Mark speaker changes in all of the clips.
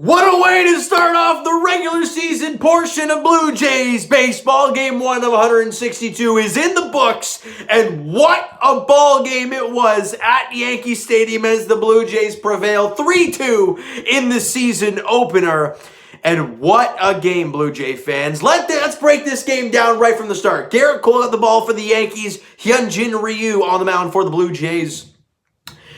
Speaker 1: What a way to start off the regular season portion of Blue Jays baseball. Game 1 of 162 is in the books, and what a ball game it was at Yankee Stadium as the Blue Jays prevail 3-2 in the season opener. And what a game, Blue Jay fans. Let's break this game down right from the start. Gerrit Cole got the ball for the Yankees. Hyunjin Ryu on the mound for the Blue Jays.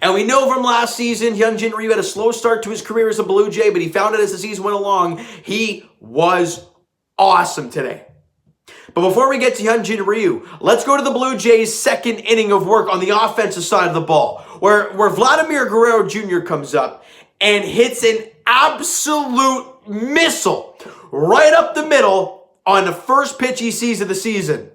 Speaker 1: And we know from last season, Hyunjin Ryu had a slow start to his career as a Blue Jay, but he found it as the season went along. He was awesome today. But before we get to Hyunjin Ryu, let's go to the Blue Jays' second inning of work on the offensive side of the ball, where Vladimir Guerrero Jr. comes up and hits an absolute missile right up the middle on the first pitch he sees of the season.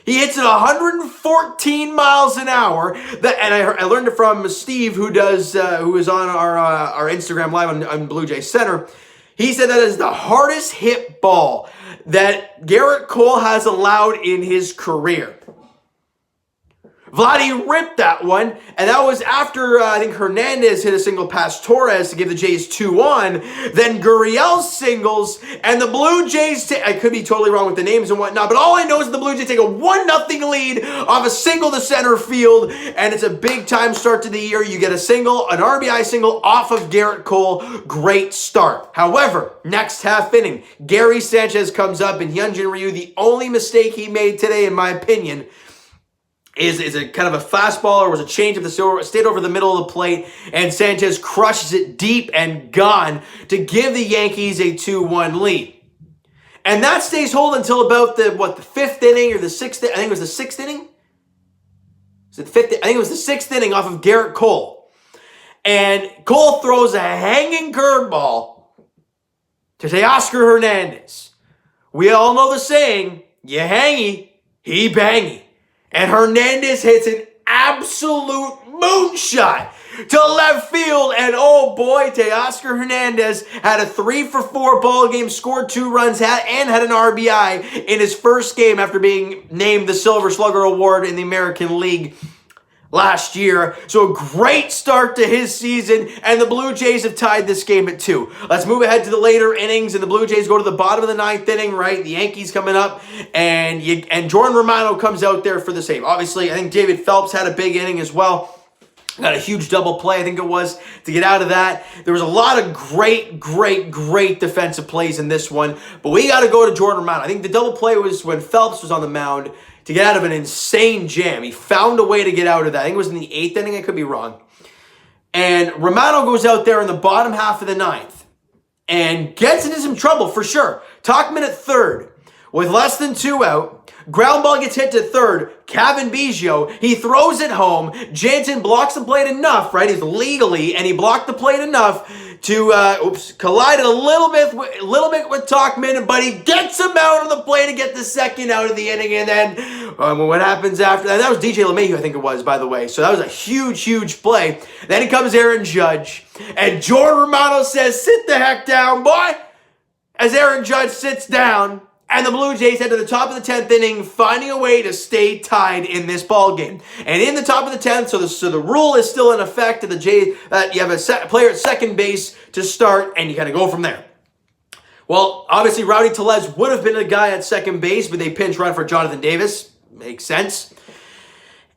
Speaker 1: He hits it 114 miles an hour. And I learned it from Steve, who is on our Instagram Live on Blue Jay Center. He said that is the hardest hit ball that Gerrit Cole has allowed in his career. Vladdy ripped that one, and that was after, I think, Hernandez hit a single past Torres to give the Jays 2-1. Then Gurriel singles, and the Blue Jays, I could be totally wrong with the names and whatnot, but all I know is the Blue Jays take a 1-0 lead off a single to center field, and it's a big-time start to the year. You get a single, an RBI single off of Gerrit Cole. Great start. However, next half inning, Gary Sanchez comes up, and Hyunjin Ryu, the only mistake he made today, in my opinion, is a kind of a fastball, or was a changeup that stayed over the middle of the plate, and Sanchez crushes it deep and gone to give the Yankees a 2-1 lead. And that stays hold until about the fifth inning or the sixth. I think it was the sixth inning. Was it the fifth? I think it was the sixth inning off of Gerrit Cole, and Cole throws a hanging curveball to Teoscar Hernandez. We all know the saying: "You hangy, he bangy." And Hernandez hits an absolute moonshot to left field. And oh boy, Teoscar Hernandez had a 3-for-4 ball game, scored 2 runs, and had an RBI in his first game after being named the Silver Slugger Award in the American League last year. So a great start to his season, and the Blue Jays have tied this game at 2. Let's move ahead to the later innings, and the Blue Jays go to the bottom of the 9th inning, right? The Yankees coming up, and Jordan Romano comes out there for the save. Obviously, I think David Phelps had a big inning as well. Got a huge double play, I think it was, to get out of that. There was a lot of great defensive plays in this one, but we got to go to Jordan Romano. I think the double play was when Phelps was on the mound to get out of an insane jam. He found a way to get out of that. I think it was in the 8th inning. I could be wrong. And Romano goes out there in the bottom half of the 9th and gets into some trouble for sure. Tauchman at third with less than 2 out. Ground ball gets hit to third. Kevin Biggio, he throws it home. Jansen blocks the plate enough, right? He's legally, and he blocked the plate enough to collide a little bit with Tauchman, but he gets him out on the plate to get the second out of the inning. And then what happens after that? That was DJ LeMahieu, I think it was, by the way. So that was a huge play. Then comes Aaron Judge, and Jordan Romano says, "Sit the heck down, boy," as Aaron Judge sits down. And the Blue Jays head to the top of the 10th inning, finding a way to stay tied in this ball game. And in the top of the 10th, so the rule is still in effect to the Jays. You have a player at second base to start, and you kind of go from there. Well, obviously, Rowdy Tellez would have been a guy at second base, but they pinch run for Jonathan Davis. Makes sense.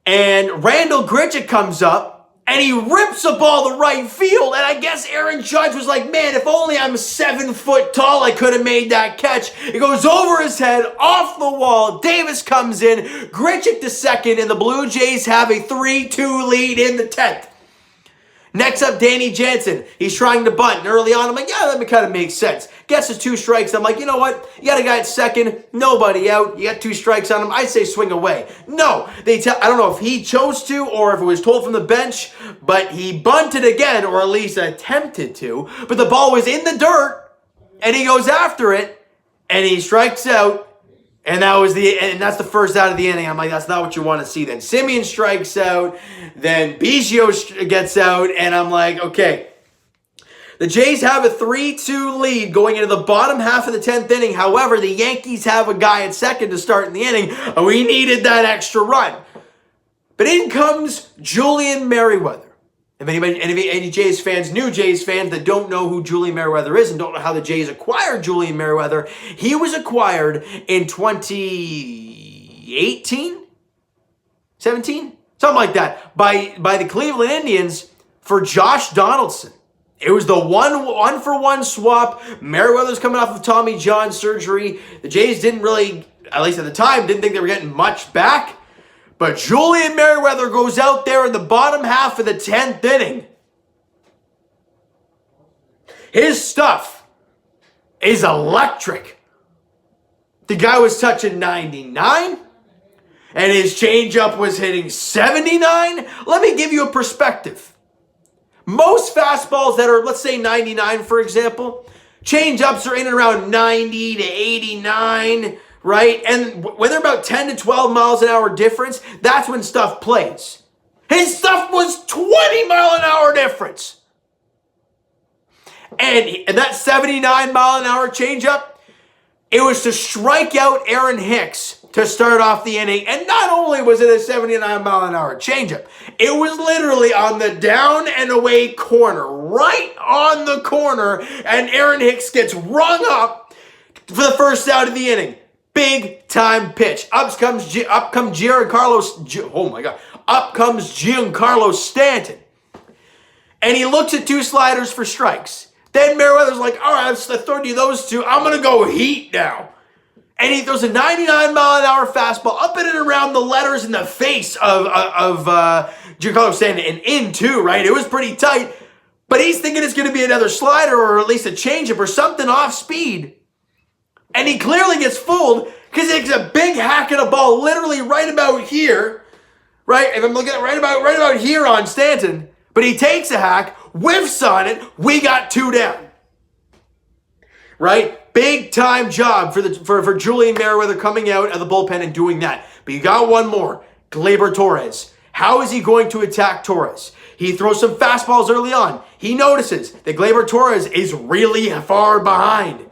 Speaker 1: And Randall Grichuk comes up, and he rips a ball to right field. And I guess Aaron Judge was like, "Man, if only I'm 7 foot tall, I could have made that catch." It goes over his head, off the wall. Davis comes in, Grichuk to second, and the Blue Jays have a 3-2 lead in the 10th. Next up, Danny Jansen. He's trying to bunt. And early on, I'm like, yeah, that kind of makes sense. Gets his 2 strikes. I'm like, you know what? You got a guy at second, nobody out. You got 2 strikes on him. I'd say swing away. No, I don't know if he chose to or if it was told from the bench, but he bunted again, or at least attempted to. But the ball was in the dirt, and he goes after it, and he strikes out. And that's the first out of the inning. I'm like, that's not what you want to see. Then Simeon strikes out. Then Biggio gets out. And I'm like, okay. The Jays have a 3-2 lead going into the bottom half of the 10th inning. However, the Yankees have a guy at second to start in the inning. We needed that extra run. But in comes Julian Merriweather. If any Jays fans, new Jays fans that don't know who Julian Merriweather is and don't know how the Jays acquired Julian Merriweather, he was acquired in 2018, 17, something like that, by the Cleveland Indians for Josh Donaldson. It was the one-for-one swap. Merriweather's coming off of Tommy John surgery. The Jays didn't really, at least at the time, didn't think they were getting much back. But Julian Merriweather goes out there in the bottom half of the 10th inning. His stuff is electric. The guy was touching 99, and his changeup was hitting 79. Let me give you a perspective. Most fastballs that are, let's say 99, for example, changeups are in and around 90 to 89, right? And when they're about 10 to 12 miles an hour difference, that's when stuff plays. His stuff was 20 mile an hour difference. And that 79 mile an hour changeup, it was to strike out Aaron Hicks to start off the inning. And not only was it a 79 mile an hour changeup, it was literally on the down and away corner, right on the corner, and Aaron Hicks gets rung up for the first out of the inning. Big time pitch. Up comes Giancarlo Stanton. And he looks at two sliders for strikes. Then Merriweather's like, all right, I throw you those two. I'm going to go heat now. And he throws a 99 mile an hour fastball up in and around the letters in the face of Giancarlo Stanton and in too, right? It was pretty tight. But he's thinking it's going to be another slider or at least a changeup or something off speed. And he clearly gets fooled because it's a big hack at a ball literally right about here, right? If I'm looking at right about here on Stanton, but he takes a hack, whiffs on it, we got two down. Right? Big time job for Julian Merriweather coming out of the bullpen and doing that. But you got one more, Gleyber Torres. How is he going to attack Torres? He throws some fastballs early on. He notices that Gleyber Torres is really far behind.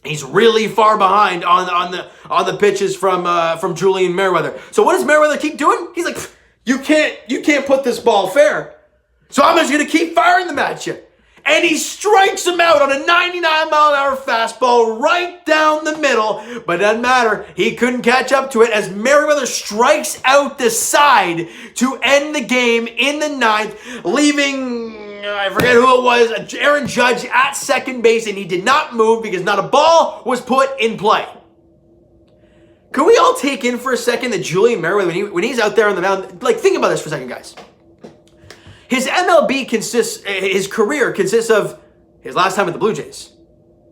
Speaker 1: He's really far behind on the pitches from Julian Merriweather. So what does Merriweather keep doing? He's like, you can't put this ball fair. So I'm just gonna keep firing them at you. And he strikes him out on a 99 mile an hour fastball right down the middle. But it doesn't matter. He couldn't catch up to it as Merriweather strikes out the side to end the game in the ninth, leaving, I forget who it was, Aaron Judge at second base, and he did not move because not a ball was put in play. Can we all take in for a second that Julian Merriweather, when he's out there on the mound, like think about this for a second, guys. His his career consists of his last time with the Blue Jays.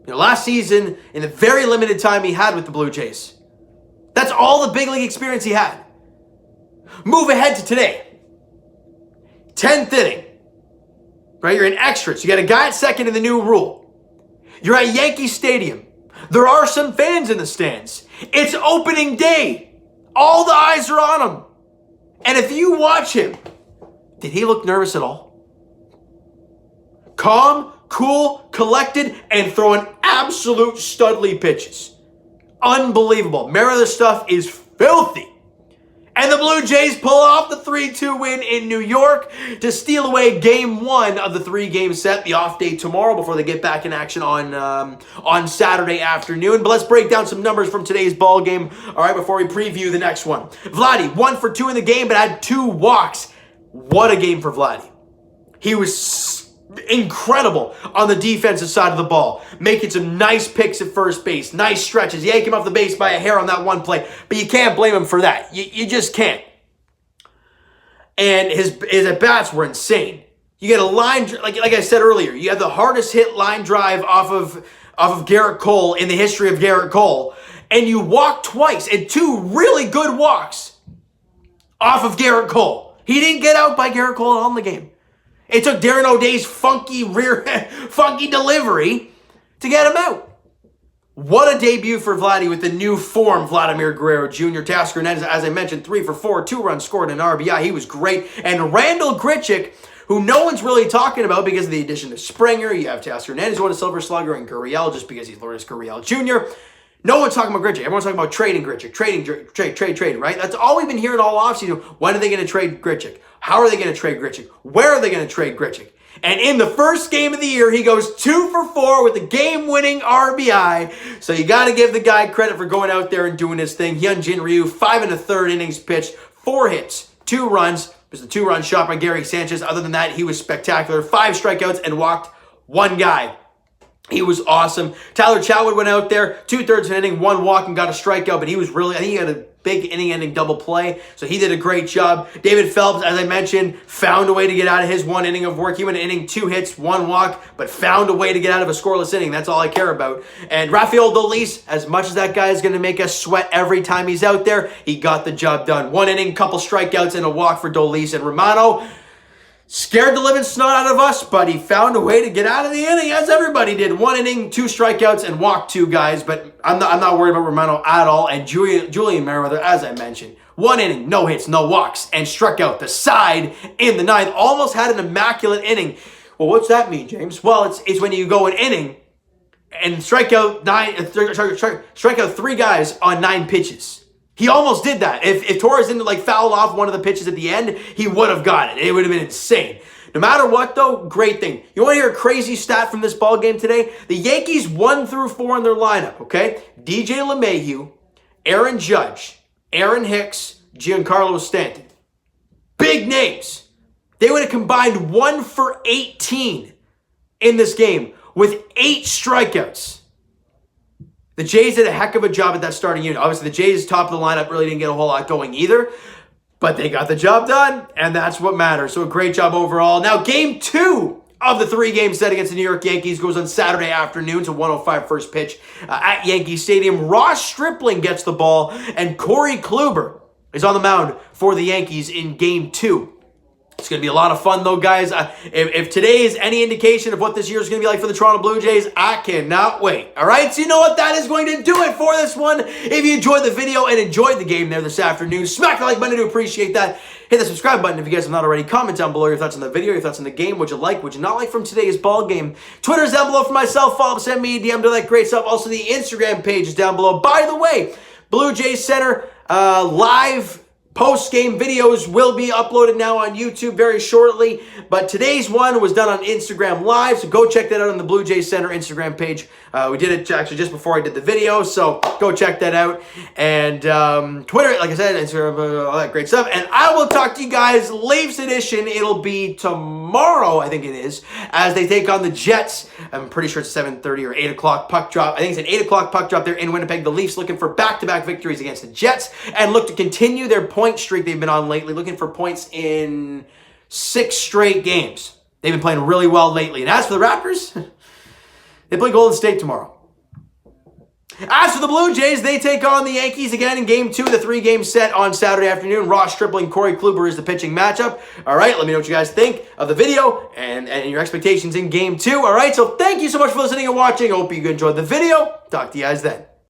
Speaker 1: Last season, in the very limited time he had with the Blue Jays. That's all the big league experience he had. Move ahead to today. 10th inning. Right? You're in extras. You got a guy at second in the new rule. You're at Yankee Stadium. There are some fans in the stands. It's opening day. All the eyes are on him. And if you watch him, did he look nervous at all? Calm, cool, collected, and throwing absolute studly pitches. Unbelievable. Merriweather's stuff is filthy. And the Blue Jays pull off the 3-2 win in New York to steal away game one of the 3-game set, the off day tomorrow before they get back in action on Saturday afternoon. But let's break down some numbers from today's ball game, all right, before we preview the next one. Vladdy, 1 for 2 in the game, but had 2 walks. What a game for Vladdy. He was incredible on the defensive side of the ball, making some nice picks at first base, nice stretches. Yank him off the base by a hair on that one play, but you can't blame him for that. You just can't. And his at-bats were insane. You get a line, like I said earlier, you have the hardest hit line drive off of Garrett Cole in the history of Garrett Cole, and you walk twice, and 2 really good walks off of Garrett Cole. He didn't get out by Garrett Cole at all in the game. It took Darren O'Day's funky delivery to get him out. What a debut for Vladdy with the new form, Vladimir Guerrero Jr. Teoscar Hernandez, as I mentioned, 3 for 4, 2 runs scored, an RBI. He was great. And Randall Grichuk, who no one's really talking about because of the addition of Springer. You have Teoscar Hernandez who won a Silver Slugger, and Gurriel just because he's Lourdes Gurriel Jr. No one's talking about Grichuk. Everyone's talking about trading Grichuk. Trade, right? That's all we've been hearing all offseason. When are they going to trade Grichuk? How are they going to trade Grichuk? Where are they going to trade Grichuk? And in the first game of the year, he goes 2 for 4 with a game-winning RBI. So you got to give the guy credit for going out there and doing his thing. Hyunjin Ryu, 5 1/3 innings pitched, 4 hits, 2 runs. It was a 2-run shot by Gary Sanchez. Other than that, he was spectacular. 5 strikeouts and walked 1 guy. He was awesome. Tyler Chatwood went out there, 2/3 of an inning, 1 walk and got a strikeout, but he was really, I think he had a big inning-ending double play, so he did a great job. David Phelps, as I mentioned, found a way to get out of his 1 inning of work. He went an inning, 2 hits, 1 walk, but found a way to get out of a scoreless inning. That's all I care about. And Rafael Dolis, as much as that guy is going to make us sweat every time he's out there, he got the job done. 1 inning, couple strikeouts, and a walk for Dolis. And Romano scared the living snot out of us, but he found a way to get out of the inning, as everybody did. 1 inning, 2 strikeouts, and walked 2 guys. But I'm not worried about Romano at all. And Julian Merriweather, as I mentioned, 1 inning, no hits, no walks, and struck out the side in the 9th. Almost had an immaculate inning. Well, what's that mean, James? Well, it's when you go an inning and strike out 3 guys on 9 pitches. He almost did that. If Torres didn't foul off one of the pitches at the end, he would have got it. It would have been insane. No matter what, though, great thing. You want to hear a crazy stat from this ball game today? The Yankees 1 through 4 in their lineup, okay? DJ LeMahieu, Aaron Judge, Aaron Hicks, Giancarlo Stanton. Big names. They would have combined 1 for 18 in this game with 8 strikeouts. The Jays did a heck of a job at that starting unit. Obviously, the Jays' top of the lineup really didn't get a whole lot going either, but they got the job done, and that's what matters. So a great job overall. Now, Game 2 of the 3-game set against the New York Yankees goes on Saturday afternoon to 1:05 first pitch at Yankee Stadium. Ross Stripling gets the ball, and Corey Kluber is on the mound for the Yankees in Game 2. It's going to be a lot of fun, though, guys. If today is any indication of what this year is going to be like for the Toronto Blue Jays, I cannot wait. All right, so you know what? That is going to do it for this one. If you enjoyed the video and enjoyed the game there this afternoon, smack the like button. I do appreciate that. Hit the subscribe button if you guys have not already. Comment down below your thoughts on the video, your thoughts on the game. Would you like, would you not like from today's ball game? Twitter's down below for myself. Follow up, send me a DM to that great stuff. Also, the Instagram page is down below. By the way, Blue Jays Center live post-game videos will be uploaded now on YouTube very shortly, but today's one was done on Instagram Live, so go check that out on the Blue Jays Center Instagram page. We did it actually just before I did the video, so go check that out. And Twitter, like I said, Instagram, all that great stuff. And I will talk to you guys Leafs edition. It'll be tomorrow, I think it is, as they take on the Jets. I'm pretty sure it's 7:30 or 8 o'clock puck drop. I think it's an 8 o'clock puck drop there in Winnipeg. The Leafs looking for back-to-back victories against the Jets and look to continue their point streak they've been on lately, looking for points in 6 straight games. They've been playing really well lately. And as for the Raptors, they play Golden State tomorrow. As for the Blue Jays, they take on the Yankees again in Game 2 of the 3-game set on Saturday afternoon. Ross Stripling, Corey Kluber is the pitching matchup. All right, let me know what you guys think of the video and your expectations in Game 2. All right, so thank you so much for listening and watching. I hope you enjoyed the video. Talk to you guys then.